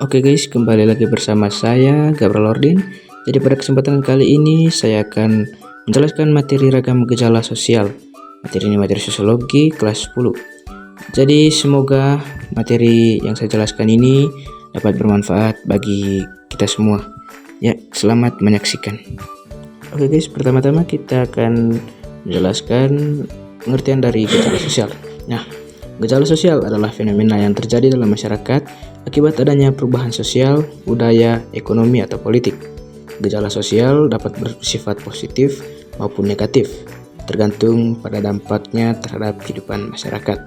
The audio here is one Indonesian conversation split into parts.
Oke guys, kembali lagi bersama saya Gabriel Ordin. Jadi pada kesempatan kali ini saya akan menjelaskan materi ragam gejala sosial. Materi ini materi sosiologi kelas 10. Jadi semoga materi yang saya jelaskan ini dapat bermanfaat bagi kita semua. Ya, selamat menyaksikan. Oke guys, pertama-tama kita akan menjelaskan pengertian dari gejala sosial. Nah, gejala sosial adalah fenomena yang terjadi dalam masyarakat akibat adanya perubahan sosial, budaya, ekonomi, atau politik. Gejala sosial dapat bersifat positif maupun negatif, tergantung pada dampaknya terhadap kehidupan masyarakat.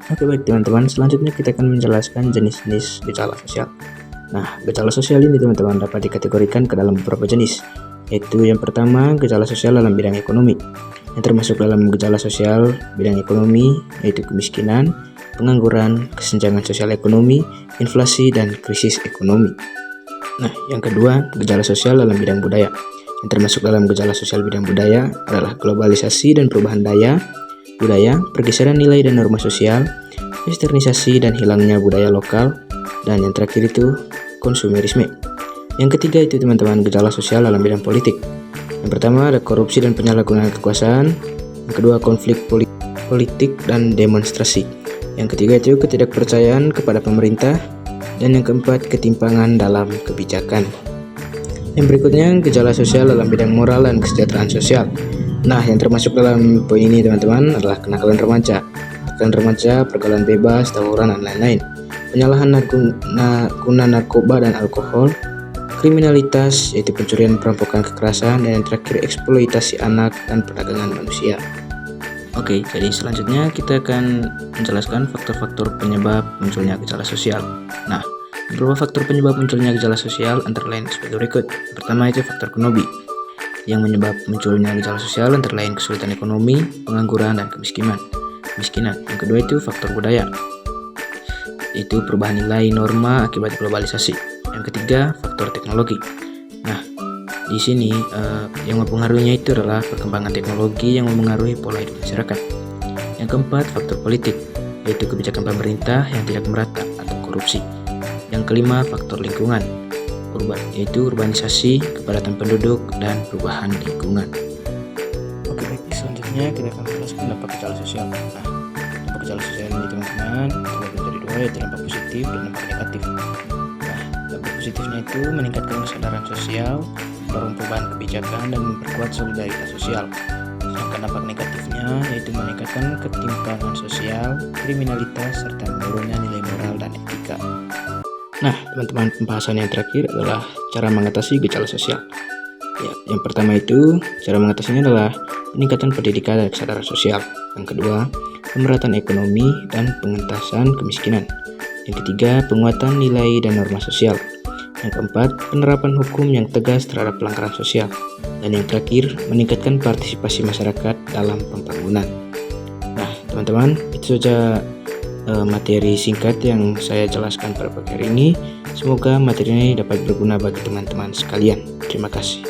Oke baik teman-teman, selanjutnya kita akan menjelaskan jenis-jenis gejala sosial. Nah, gejala sosial ini teman-teman dapat dikategorikan ke dalam beberapa jenis, yaitu yang pertama gejala sosial dalam bidang ekonomi. Yang termasuk dalam gejala sosial bidang ekonomi yaitu kemiskinan, pengangguran, kesenjangan sosial ekonomi, inflasi, dan krisis ekonomi. Nah, yang kedua, gejala sosial dalam bidang budaya. Yang termasuk dalam gejala sosial bidang budaya adalah globalisasi dan perubahan budaya, pergeseran nilai dan norma sosial, westernisasi dan hilangnya budaya lokal, dan yang terakhir itu konsumerisme. Yang ketiga itu teman-teman gejala sosial dalam bidang politik. Yang pertama ada korupsi dan penyalahgunaan kekuasaan. Yang kedua konflik politik dan demonstrasi. Yang ketiga itu ketidakpercayaan kepada pemerintah. Dan yang keempat ketimpangan dalam kebijakan. Yang berikutnya gejala sosial dalam bidang moral dan kesejahteraan sosial. Nah, yang termasuk dalam poin ini teman-teman adalah kenakalan remaja, pergaulan bebas, tawuran, dan lain-lain. Penyalahan guna narkoba dan alkohol, kriminalitas yaitu pencurian, perampokan, kekerasan, dan yang terakhir eksploitasi anak dan perdagangan manusia. Oke, jadi selanjutnya kita akan menjelaskan faktor-faktor penyebab munculnya gejala sosial. Nah, beberapa faktor penyebab munculnya gejala sosial antara lain sebagai berikut. Pertama itu faktor ekonomi. Yang menyebab munculnya gejala sosial antara lain kesulitan ekonomi, pengangguran, dan kemiskinan. Yang kedua itu faktor budaya. Itu perubahan nilai norma akibat globalisasi. Yang ketiga, faktor teknologi. Nah, di sini yang mempengaruhinya itu adalah perkembangan teknologi yang mempengaruhi pola hidup masyarakat. Yang keempat, faktor politik, yaitu kebijakan pemerintah yang tidak merata atau korupsi. Yang kelima, faktor lingkungan, yaitu urbanisasi, kepadatan penduduk, dan perubahan lingkungan. Oke, baik, selanjutnya kita akan menjelaskan dampak gejala sosial. Nah, dampak gejala sosial ini teman-teman terbagi menjadi dua, yaitu dampak positif dan dampak negatif. Dampak positifnya itu meningkatkan kesadaran sosial, mendorong perubahan kebijakan, dan memperkuat solidaritas sosial. Sedangkan dampak negatifnya yaitu meningkatkan ketimpangan sosial, kriminalitas, serta menurunnya nilai moral dan etika. Nah, teman-teman, pembahasan yang terakhir adalah cara mengatasi gejala sosial. Ya, yang pertama itu cara mengatasinya adalah peningkatan pendidikan dan kesadaran sosial. Yang kedua, pemerataan ekonomi dan pengentasan kemiskinan. Yang ketiga, penguatan nilai dan norma sosial. Yang keempat, penerapan hukum yang tegas terhadap pelanggaran sosial. Dan yang terakhir, meningkatkan partisipasi masyarakat dalam pembangunan. Nah, teman-teman, itu saja materi singkat yang saya jelaskan pada pagi hari ini. Semoga materi ini dapat berguna bagi teman-teman sekalian. Terima kasih.